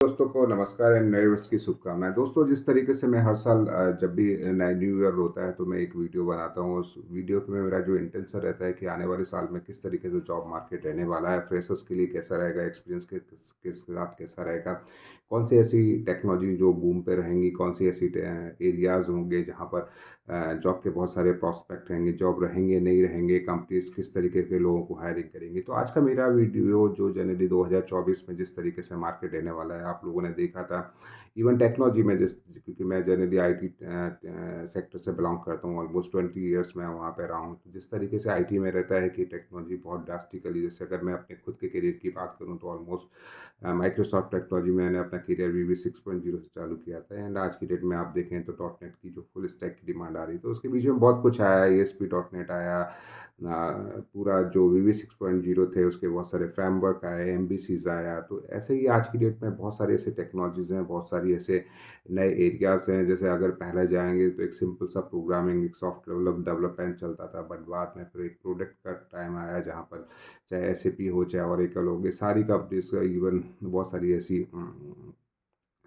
दोस्तों को नमस्कार एंड नए वर्ष की शुभकामनाएं। दोस्तों, जिस तरीके से मैं हर साल जब भी नया न्यू ईयर होता है तो मैं एक वीडियो बनाता हूँ। उस वीडियो में मेरा जो इंटेंशन रहता है कि आने वाले साल में किस तरीके से जॉब मार्केट रहने वाला है, फ्रेशर्स के लिए कैसा रहेगा, एक्सपीरियंस के साथ कैसा रहेगा, कौन सी ऐसी टेक्नोलॉजी जो बूम पे रहेंगी, कौन सी ऐसी एरियाज़ होंगे जहाँ पर जॉब के बहुत सारे प्रॉस्पेक्ट रहेंगे, जॉब रहेंगे नहीं रहेंगे, कंपनीज किस तरीके के लोगों को हायरिंग करेंगी। तो आज का मेरा वीडियो जो जनवरी 2024 में जिस तरीके से मार्केट रहने वाला है, आप लोगों ने देखा था। इवन टेक्नोलॉजी में जिस, क्योंकि मैं जनरली आईटी सेक्टर से बिलोंग करता हूँ, ऑलमोस्ट 20 ईयर्स मैं वहाँ पे रहा हूँ। तो जिस तरीके से आईटी में रहता है कि टेक्नोलॉजी बहुत ड्रास्टिकली, जैसे अगर मैं अपने खुद के करियर की बात करूँ तो ऑलमोस्ट माइक्रोसॉफ्ट टेक्नोलॉजी में मैंने अपना करियर वी 6.0 से चालू किया था। एंड आज की डेट में आप देखें तो डॉट नेट की जो फुल स्टैक की डिमांड आ रही है, तो उसके बीच में बहुत कुछ आया। ESP डॉट नेट आया, पूरा जो वी 6.0 थे उसके बहुत सारे फ्रेमवर्क आए, MVCs आया। तो ऐसे ही आज की डेट में बहुत सारी ऐसे टेक्नोलॉजीज़ हैं, बहुत सारी ऐसे नए एरियाज़ हैं। जैसे अगर पहले जाएंगे तो एक सिंपल सा प्रोग्रामिंग, एक सॉफ्ट डेवलपमेंट चलता था, बट बाद में फिर एक प्रोडक्ट का टाइम आया जहाँ पर चाहे SAP हो, चाहे ओरेकल हो, ये सारी कंपनीज का, इवन बहुत सारी ऐसी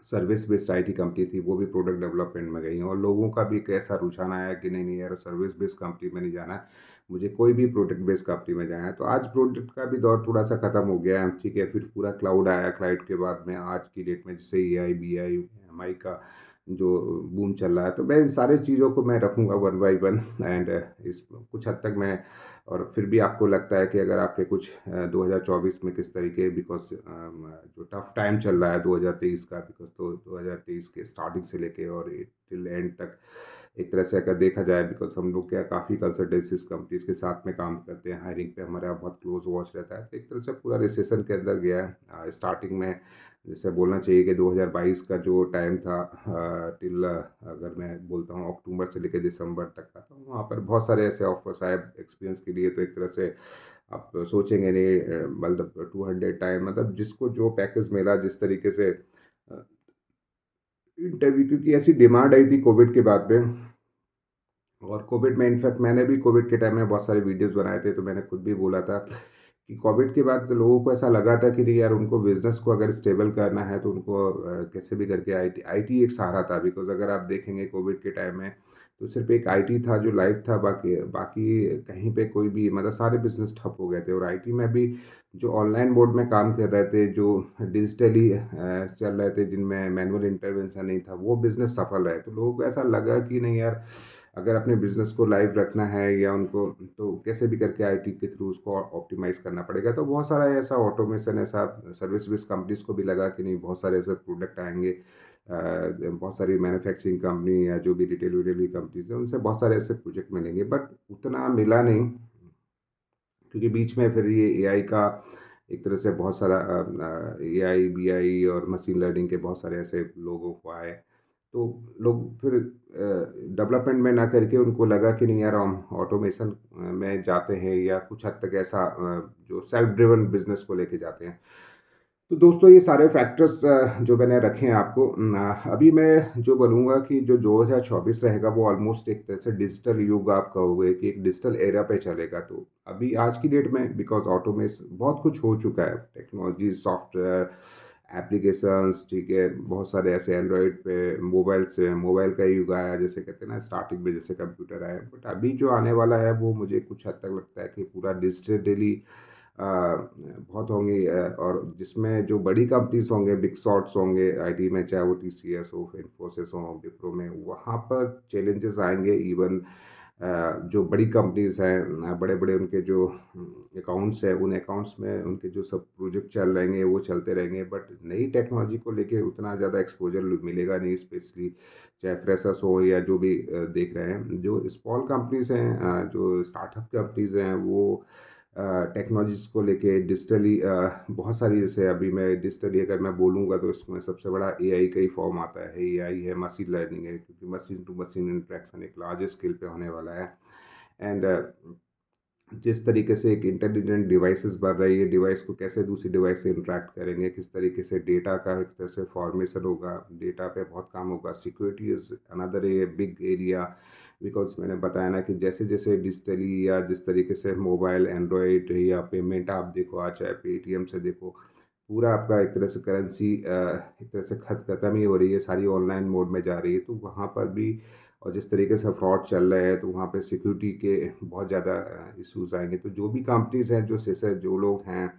सर्विस बेस्ड आईटी कंपनी थी, वो भी प्रोडक्ट डेवलपमेंट में गई हैं। और लोगों का भी एक ऐसा रुझान आया कि नहीं नहीं यार, सर्विस बेस्ड कंपनी में नहीं जाना है, मुझे कोई भी प्रोडक्ट बेस्ड कंपनी में जाना है। तो आज प्रोडक्ट का भी दौर थोड़ा सा खत्म हो गया है, ठीक है। फिर पूरा क्लाउड आया, क्लाउड के बाद में आज की डेट में जैसे AI BI MI का जो बूम चल रहा है। तो मैं इन सारी चीज़ों को मैं रखूँगा वन बाई वन। एंड इस कुछ हद तक मैं, और फिर भी आपको लगता है कि अगर आपके कुछ 2024 में किस तरीके, बिकॉज जो टफ टाइम चल रहा है 2023 का, बिकॉज तो 2023 के स्टार्टिंग से लेके और टिल एंड तक एक तरह से अगर देखा जाए, बिकॉज हम लोग क्या काफ़ी कंसल्टेंसीज कंपनीज के साथ में काम करते हैं, हायरिंग पे हमारा बहुत क्लोज वॉच रहता है। तो एक तरह से पूरा रिसेशन के अंदर गया है। स्टार्टिंग में जैसे बोलना चाहिए कि 2022 का जो टाइम था, टिल अगर मैं बोलता हूँ अक्टूबर से लेकर दिसंबर तक का, तो वहाँ पर बहुत सारे ऐसे ऑफर्स आए एक्सपीरियंस के लिए। तो एक तरह से आप सोचेंगे नहीं, मतलब 200 टाइम, मतलब जिसको जो पैकेज मिला, जिस तरीके से इंटरव्यू, क्योंकि ऐसी डिमांड आई थी कोविड के बाद में। और कोविड में इनफैक्ट मैंने भी कोविड के टाइम में बहुत सारे वीडियोस बनाए थे, तो मैंने खुद भी बोला था कि कोविड के बाद लोगों को ऐसा लगा था कि नहीं यार, उनको बिजनेस को अगर स्टेबल करना है तो उनको कैसे भी करके आईटी एक सहारा था। बिकॉज अगर आप देखेंगे कोविड के टाइम में तो सिर्फ एक आईटी था जो लाइव था, बाकी बाकी कहीं पे कोई भी, मतलब सारे बिजनेस ठप हो गए थे। और आईटी में भी जो ऑनलाइन मोड में काम कर रहे थे, जो डिजिटली चल रहे थे, जिनमें मैनुअल इंटरवेंशन नहीं था, वो बिजनेस सफल रहे। तो लोगों को ऐसा लगा कि नहीं यार, अगर अपने बिजनेस को लाइव रखना है या उनको, तो कैसे भी करके आईटी के थ्रू उसको ऑप्टिमाइज करना पड़ेगा। तो बहुत सारा ऐसा ऑटोमेशन, ऐसा सर्विस बेस्ड कंपनीज को भी लगा कि नहीं, बहुत सारे ऐसे प्रोडक्ट आएंगे। बहुत सारी मैन्युफैक्चरिंग कंपनी या जो भी रिटेल विटेल की कंपनीज है, उनसे बहुत सारे ऐसे प्रोजेक्ट मिलेंगे, बट उतना मिला नहीं। क्योंकि बीच में फिर ये एआई का एक तरह से बहुत सारा AI BI और मशीन लर्निंग के बहुत सारे ऐसे लोगों को आए। तो लोग फिर डेवलपमेंट में ना करके उनको लगा कि नहीं यार, हम ऑटोमेशन में जाते हैं, या कुछ हद तक ऐसा जो सेल्फ ड्रिवन बिजनेस को लेके जाते हैं। तो दोस्तों, ये सारे फैक्टर्स जो मैंने रखे हैं आपको, अभी मैं जो बोलूँगा कि जो 2024 रहेगा वो ऑलमोस्ट एक तरह से डिजिटल युग आप कहोगे, कि एक डिजिटल एरा पे चलेगा। तो अभी आज की डेट में बिकॉज ऑटोमेशन बहुत कुछ हो चुका है, टेक्नोलॉजी, सॉफ्टवेयर, एप्लीकेशंस, ठीक है, बहुत सारे ऐसे एंड्रॉयड पे, मोबाइल से, मोबाइल का युग आया, जैसे कहते हैं ना, स्टार्टिंग में जैसे कंप्यूटर आया। बट अभी जो आने वाला है वो मुझे कुछ हद तक लगता है कि पूरा डिजिटली बहुत होंगी। और जिसमें जो बड़ी कंपनीज होंगे, बिग शॉट्स होंगे आईटी में, चाहे वो TCS हो, इन्फोसिस हो, विप्रो में, वहाँ पर चैलेंजेस आएंगे। इवन जो बड़ी कंपनीज हैं, बड़े बड़े उनके जो अकाउंट्स हैं, उन अकाउंट्स में उनके जो सब प्रोजेक्ट चल रहेंगे वो चलते रहेंगे, बट नई टेक्नोलॉजी को लेके उतना ज़्यादा एक्सपोजर मिलेगा नहीं, स्पेशली चाहे फ्रेशर्स हो या जो भी देख रहे हैं। जो स्मॉल कंपनीज हैं, जो स्टार्टअप कंपनीज हैं, वो टेक्नोलॉजीज़ को लेके डिजिटली बहुत सारी, जैसे अभी मैं डिजिटली अगर मैं बोलूँगा तो इसमें सबसे बड़ा AI का ही फॉर्म आता है। AI है, मशीन लर्निंग है, क्योंकि मशीन टू मशीन इंटरेक्शन एक लार्ज स्केल पे होने वाला है। एंड जिस तरीके से एक इंटेलिजेंट डिवाइसेस बन रही है, डिवाइस को कैसे दूसरी डिवाइस से इंटरेक्ट करेंगे, किस तरीके से डेटा का एक तरह से फॉर्मेशन होगा, डेटा पे बहुत काम होगा। Security is another a big area, because मैंने बताया ना कि जैसे जैसे डिजिटली, या जिस तरीके से मोबाइल, एंड्रॉयड या पेमेंट आप देखो, आज चाहे पेटीएम से देखो, पूरा आपका एक तरह से करेंसी एक तरह से ख़त्म ही हो रही है, सारी ऑनलाइन मोड में जा रही है, तो वहाँ पर भी और जिस तरीके से फ्रॉड चल रहे हैं, तो वहाँ पे सिक्योरिटी के बहुत ज़्यादा इश्यूज़ आएँगे। तो जो भी कंपनीज़ हैं, जो लोग हैं,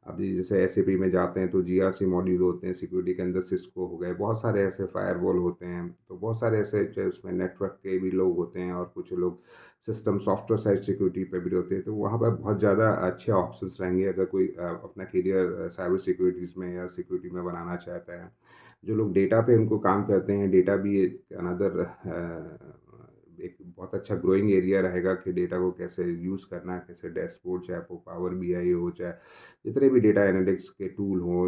अभी जैसे एसएपी में जाते हैं, तो जीआरसी मॉड्यूल होते हैं, सिक्योरिटी के अंदर सिस्को हो गए, बहुत सारे ऐसे फायरवॉल होते हैं, तो बहुत सारे ऐसे जो उसमें नेटवर्क के भी लोग होते हैं और कुछ लोग सिस्टम सॉफ्टवेयर साइड सिक्योरिटी पे भी होते हैं, तो वहाँ पर बहुत ज़्यादा अच्छे ऑप्शंस रहेंगे अगर कोई अपना करियर साइबर सिक्योरिटीज़ में या सिक्योरिटी में बनाना चाहता है। जो लोग डेटा पे उनको काम करते हैं, डेटा भी एक अनदर एक बहुत अच्छा ग्रोइंग एरिया रहेगा कि डेटा को कैसे यूज़ करना है, कैसे डैशबोर्ड, चाहे वो पावर बीआई हो, चाहे जितने भी डेटा एनालिटिक्स के टूल हों,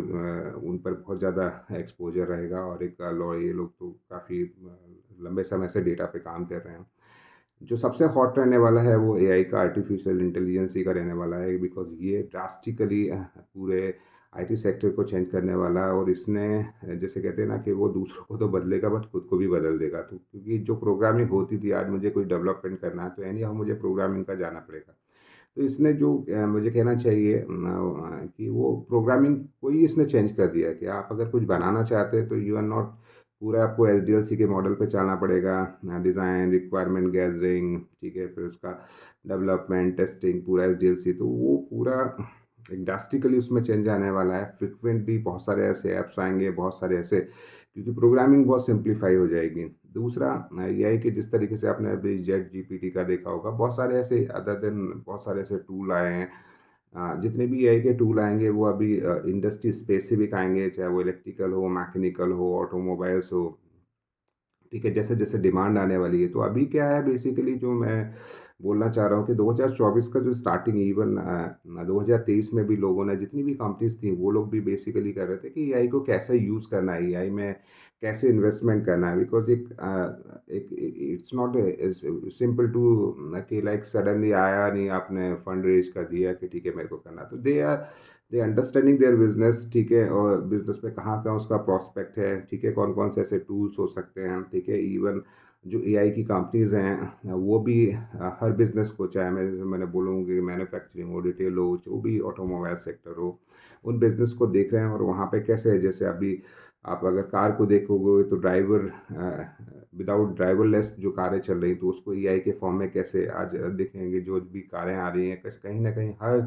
उन पर बहुत ज़्यादा एक्सपोजर रहेगा। और एक ये लोग तो काफ़ी लंबे समय से डेटा पे काम कर रहे हैं। जो सबसे हॉट रहने वाला है वो एआई का, आर्टिफिशियल इंटेलिजेंस ही का रहने वाला है, बिकॉज़ ये ड्रास्टिकली पूरे आईटी सेक्टर को चेंज करने वाला है। और इसने जैसे कहते हैं ना कि वो दूसरों को तो बदलेगा बट खुद को भी बदल देगा। तो क्योंकि जो प्रोग्रामिंग होती थी, आज मुझे कोई डेवलपमेंट करना है तो एनी हाउ मुझे प्रोग्रामिंग का जाना पड़ेगा। तो इसने जो मुझे कहना चाहिए कि वो प्रोग्रामिंग को ही इसने चेंज कर दिया है कि आप अगर कुछ बनाना चाहते हैं तो यू आर नॉट पूरा आपको एसडीएलसी के मॉडल पे चलना पड़ेगा। डिज़ाइन, रिक्वायरमेंट गैदरिंग, ठीक है, फिर उसका डेवलपमेंट, टेस्टिंग, पूरा एसडीएलसी, तो वो पूरा एक ड्रास्टिकली उसमें चेंज आने वाला है। फ्रिक्वेंटली बहुत सारे ऐसे ऐप्स आएँगे, बहुत सारे ऐसे, क्योंकि प्रोग्रामिंग बहुत सिंप्लीफाई हो जाएगी। दूसरा एआई के जिस तरीके से आपने अभी जेट जीपीटी का देखा होगा, बहुत सारे ऐसे अदर देन बहुत सारे ऐसे टूल आए हैं। जितने भी एआई के टूल आएँगे वो अभी इंडस्ट्री स्पेसिफिक आएँगे, चाहे वो इलेक्ट्रिकल हो, मैकेनिकल हो, ऑटोमोबाइल्स हो। ठीक है, जैसे-जैसे डिमांड आने वाली है, तो अभी क्या है बेसिकली जो मैं बोलना चाह रहा हूँ कि 2024 का जो स्टार्टिंग, इवन 2023 में भी लोगों ने, जितनी भी कंपनीज़ थी, वो लोग भी बेसिकली कर रहे थे कि एआई को कैसे यूज़ करना है, एआई में कैसे इन्वेस्टमेंट करना है। बिकॉज़ एक इट्स नॉट सिंपल टू कि लाइक सडनली आया नहीं, आपने फंड रेज़ कर दिया कि ठीक है मेरे को करना है। तो दे अंडरस्टैंडिंग देयर बिज़नेस, ठीक है, और बिज़नेस में कहाँ-कहाँ उसका प्रॉस्पेक्ट है, ठीक है, कौन-कौन से ऐसे टूल्स हो सकते हैं, ठीक है। इवन जो एआई की कंपनीज़ हैं, वो भी हर बिज़नेस को, चाहे मैंने बोलूँ कि मैन्युफैक्चरिंग हो, रिटेल हो, जो भी ऑटोमोबाइल सेक्टर हो, उन बिज़नेस को देख रहे हैं। और वहाँ पे कैसे, जैसे अभी आप अगर कार को देखोगे तो विदाउट ड्राइवरलेस जो कारें चल रही, तो उसको एआई के फॉर्म में कैसे आज देखेंगे। जो भी कारें आ रही हैं, कहीं न कहीं हर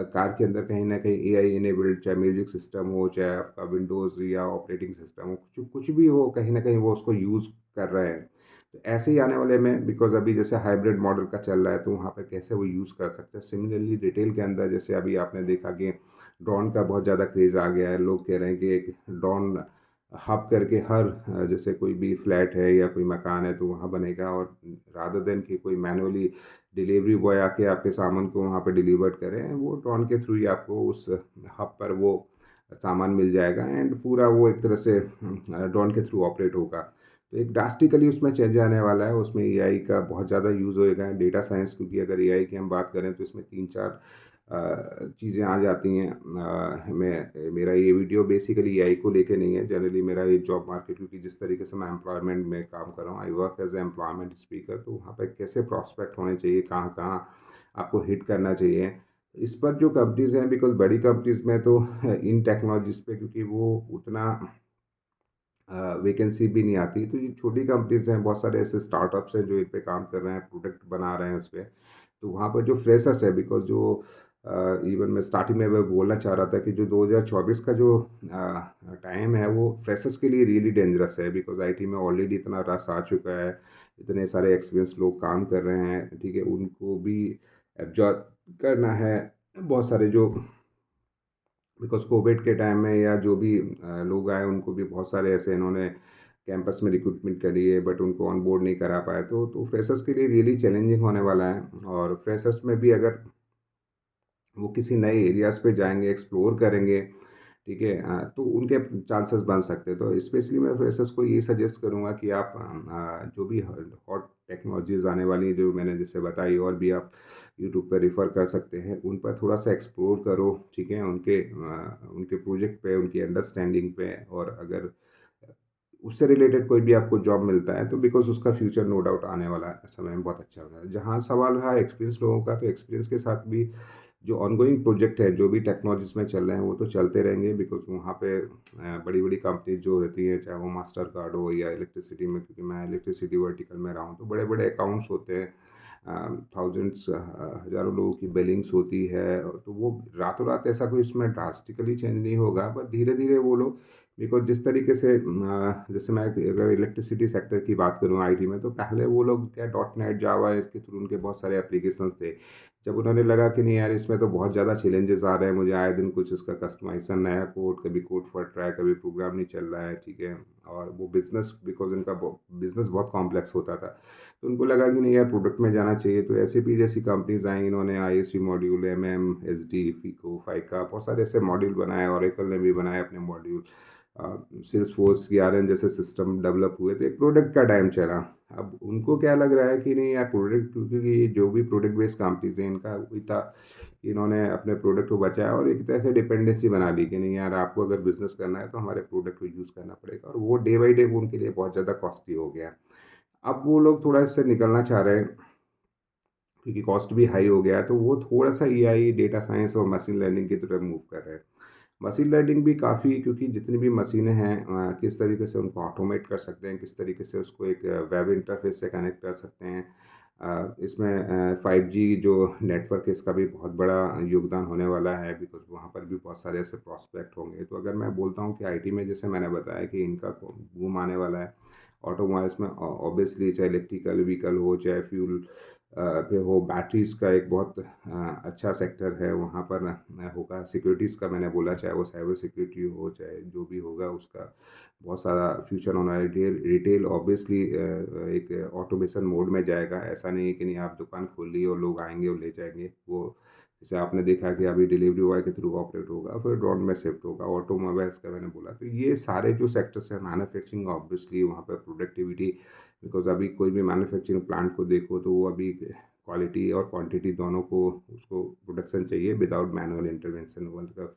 कार के अंदर कहीं न कहीं एआई इनेबल्ड, चाहे म्यूज़िक सिस्टम हो, चाहे आपका विंडोज़ या ऑपरेटिंग सिस्टम हो, कुछ कुछ भी हो, कहीं न कहीं वो उसको यूज़ कर रहे हैं। तो ऐसे ही आने वाले में, बिकॉज़ अभी जैसे हाइब्रिड मॉडल का चल रहा है, तो वहाँ पे कैसे वो यूज़ कर सकते हैं। सिमिलरली रिटेल के अंदर जैसे अभी आपने देखा कि ड्रोन का बहुत ज़्यादा क्रेज़ आ गया है। लोग कह रहे हैं कि एक ड्रोन हब करके हर जैसे कोई भी फ्लैट है या कोई मकान है तो वहाँ बनेगा, और रादर देन कि कोई मैनुअली डिलीवरी बॉय आके आपके सामान को वहाँ पे डिलीवर करे, वो ड्रोन के थ्रू ही आपको उस हब पर वो सामान मिल जाएगा, एंड पूरा वो एक तरह से ड्रोन के थ्रू ऑपरेट होगा। तो एक ड्रास्टिकली उसमें चेंज आने वाला है, उसमें एआई का बहुत ज़्यादा यूज़ होएगा, डेटा साइंस, क्योंकि अगर एआई की हम बात करें तो इसमें 3-4 चीज़ें आ जाती हैं। मेरा ये वीडियो बेसिकली एआई को लेके नहीं है, जनरली मेरा ये जॉब मार्केट, क्योंकि जिस तरीके से मैं एम्प्लॉयमेंट में काम कर रहा हूँ, I work as a employment speaker, तो वहाँ पे कैसे प्रॉस्पेक्ट होने चाहिए, कहाँ-कहाँ आपको हिट करना चाहिए। इस पर जो कंपनीज़ हैं, बिकॉज़ बड़ी कंपनीज़ में तो इन टेक्नोलॉजीज़ पे, क्योंकि वो उतना वैकेंसी भी नहीं आती, तो ये छोटी कंपनीज़ हैं, बहुत सारे ऐसे स्टार्टअप्स हैं जो इन पे काम कर रहे हैं, प्रोडक्ट बना रहे हैं उसपे। तो वहाँ पर जो फ्रेशर्स है, बिकॉज़ जो इवन मैं स्टार्टिंग में मैं बोलना चाह रहा था कि जो 2024 का जो टाइम है वो फ्रेशर्स के लिए रियली डेंजरस है, बिकॉज़ आईटी में ऑलरेडी इतना रश आ चुका है, इतने सारे एक्सपीरियंस लोग काम कर रहे हैं, ठीक है? उनको भी एब्ज़ॉर्ब करना है। बहुत सारे जो, बिकॉज़ कोविड के टाइम में या जो भी लोग आए, उनको भी बहुत सारे ऐसे इन्होंने कैंपस में रिक्रूटमेंट करी है, बट उनको ऑन बोर्ड नहीं करा पाए, तो फ्रेशर्स के लिए रियली चैलेंजिंग होने वाला है। और फ्रेशर्स में भी अगर वो किसी नए एरियाज़ पे जाएँगे, एक्सप्लोर करेंगे, ठीक है, तो उनके चांसेस बन सकते हैं। तो स्पेशली मैं फ्रेशर्स को ये सजेस्ट करूँगा कि आप जो भी हॉट टेक्नोलॉजीज़ आने वाली हैं, जो मैंने जैसे बताई, और भी आप यूट्यूब पे रेफ़र कर सकते हैं, उन पर थोड़ा-सा एक्सप्लोर करो, ठीक है? उनके प्रोजेक्ट पे, उनकी अंडरस्टैंडिंग पे, और अगर उससे रिलेटेड कोई भी आपको जॉब मिलता है, तो बिकॉज़ उसका फ्यूचर नो डाउट आने वाला समय में बहुत अच्छा होगा। जहाँ सवाल रहा एक्सपीरियंस लोगों का, तो एक्सपीरियंस के साथ भी जो ऑनगोइंग प्रोजेक्ट है, जो भी टेक्नोलॉजीज़ में चल रहे हैं, वो तो चलते रहेंगे बिकॉज़ वहाँ पे बड़ी-बड़ी कंपनीज़ जो होती हैं, चाहे वो मास्टर कार्ड हो या इलेक्ट्रिसिटी में, क्योंकि मैं इलेक्ट्रिसिटी वर्टिकल में रहा हूँ, तो बड़े-बड़े अकाउंट्स होते हैं। थाउज़ेंड्स हज़ारों लोगों की बिलिंग्स होती है, तो वो रातों-रात ऐसा कोई इसमें ड्रास्टिकली चेंज नहीं होगा, पर धीरे-धीरे वो लोग बिकॉज़ जिस तरीके से जैसे मैं अगर इलेक्ट्रिसिटी सेक्टर की बात करूँ आईटी में, तो पहले वो लोग क्या डॉट नेट, जावा इसके थ्रू उनके बहुत सारे एप्लीकेशंस थे। जब उन्होंने लगा कि नहीं यार, इसमें तो बहुत ज़्यादा चैलेंजेस आ रहे हैं, मुझे आए दिन कुछ इसका कस्टमाइज़ेशन, नया कोड, कभी कोड फट रहा है, कभी प्रोग्राम नहीं चल रहा है, ठीक है। और वो बिज़नेस बिकॉज़ इनका बिज़नेस बहुत कॉम्प्लेक्स होता था, तो उनको लगा कि नहीं यार, प्रोडक्ट में जाना चाहिए। तो एसएपी जैसी कंपनीज़ आई, इन्होंने आईएसवी मॉड्यूल, एमएम, एसडी, फीको, फाइका, बहुत सारे ऐसे मॉड्यूल बनाए। ओरेकल ने भी बनाए अपने मॉड्यूल। सेल्सफोर्स, सीआरएम जैसे सिस्टम डेवलप हुए, तो एक प्रोडक्ट का टाइम चला। अब उनको क्या लग रहा है कि नहीं यार, प्रोडक्ट, क्योंकि ये जो भी प्रोडक्ट बेस्ड कंपनीज हैं, इनका वही था कि इन्होंने अपने प्रोडक्ट को बचाया और एक तरह से डिपेंडेंसी बना ली कि नहीं यार, आपको अगर बिजनेस करना है तो हमारे प्रोडक्ट को यूज़ करना पड़ेगा, और वो डे बाई डे उनके लिए बहुत ज़्यादा कॉस्टली हो गया। अब वो लोग थोड़ा इससे निकलना चाह रहे हैं क्योंकि कॉस्ट भी हाई हो गया है, तो वो थोड़ा-सा एआई, डेटा साइंस और मशीन लर्निंग की तरफ मूव कर रहे हैं। मशीन लर्निंग भी काफ़ी, क्योंकि जितनी भी मशीनें हैं, किस तरीके से उनको ऑटोमेट कर सकते हैं, किस तरीके से उसको एक वेब इंटरफेस से कनेक्ट कर सकते हैं। इसमें 5G जो नेटवर्क है, इसका भी बहुत बड़ा योगदान होने वाला है बिकॉज़ वहाँ पर भी बहुत सारे ऐसे प्रॉस्पेक्ट होंगे। तो अगर मैं बोलता हूँ कि आईटी में, जैसे मैंने बताया कि इनका बूम आने वाला है। ऑटोमोबाइल्स में ऑब्वियसली, चाहे इलेक्ट्रिकल व्हीकल हो, चाहे फ्यूल पे हो, बैटरीज़ का एक बहुत अच्छा सेक्टर है वहाँ पर होगा। सिक्योरिटीज़ का मैंने बोला, चाहे वो साइबर सिक्योरिटी हो, चाहे जो भी होगा, उसका बहुत सारा फ्यूचर होना है। रिटेल रिटेल ऑब्वियसली एक ऑटोमेशन मोड में जाएगा। ऐसा नहीं है कि नहीं, आप दुकान खोल ली और लोग आएँगे और ले जाएँगे। वो जैसे आपने देखा कि अभी डिलीवरी बॉय के थ्रू ऑपरेट होगा, फिर ड्रोन में शिफ्ट होगा। ऑटोमोबाइल्स का मैंने बोला, तो ये सारे जो सेक्टर्स हैं, मैन्युफैक्चरिंग ऑब्वियसली वहाँ पर प्रोडक्टिविटी, बिकॉज़ अभी कोई भी मैन्युफैक्चरिंग प्लांट को देखो, तो वो अभी क्वालिटी और क्वांटिटी दोनों को, उसको प्रोडक्शन चाहिए विदाउट मैनुअल इंटरवेंशन। मतलब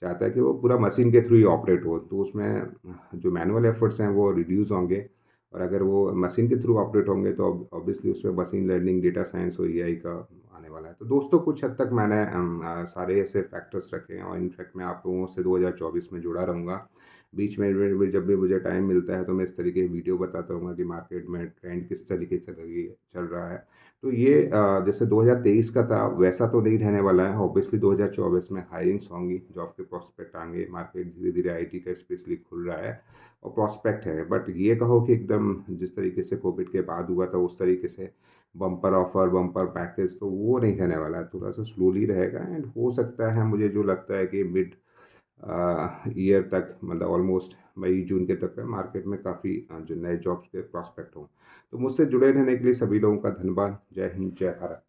चाहता है कि वो पूरा मशीन के थ्रू ही ऑपरेट हो, तो उसमें जो मैनुअल एफर्ट्स हैं वो रिड्यूस होंगे, और अगर वो मशीन के थ्रू ऑपरेट होंगे तो ऑब्वियसली उसमें मशीन लर्निंग, डेटा साइंस और एआई का आने वाला है। तो दोस्तों, कुछ हद तक मैंने सारे ऐसे फैक्टर्स रखे हैं, और इनफैक्ट मैं आप लोगों से 2024 में जुड़ा रहूँगा। बीच में जब भी मुझे टाइम मिलता है, तो मैं इस तरीके की वीडियो बताता रहूँगा कि मार्केट में ट्रेंड किस तरीके से चल रहा है। तो ये जैसे 2023 का था, वैसा तो नहीं रहने वाला है। ऑब्वियसली 2024 में हायरिंग्स होंगी, जॉब के प्रॉस्पेक्ट आएँगे, मार्केट धीरे-धीरे आईटी का स्पेशली खुल रहा है और प्रॉस्पेक्ट है। बट ये कहो कि एकदम जिस तरीके से कोविड के बाद हुआ था, उस तरीके से बम्पर ऑफर, बम्पर पैकेज, तो वो नहीं रहने वाला है। थोड़ा-सा स्लोली रहेगा, एंड हो सकता है, मुझे जो लगता है कि मिड ईयर तक, मतलब ऑलमोस्ट मई जून के तक मार्केट में काफ़ी जो नए जॉब्स के प्रॉस्पेक्ट हों। तो मुझसे जुड़े रहने के लिए सभी लोगों का धन्यवाद। जय हिंद, जय भारत।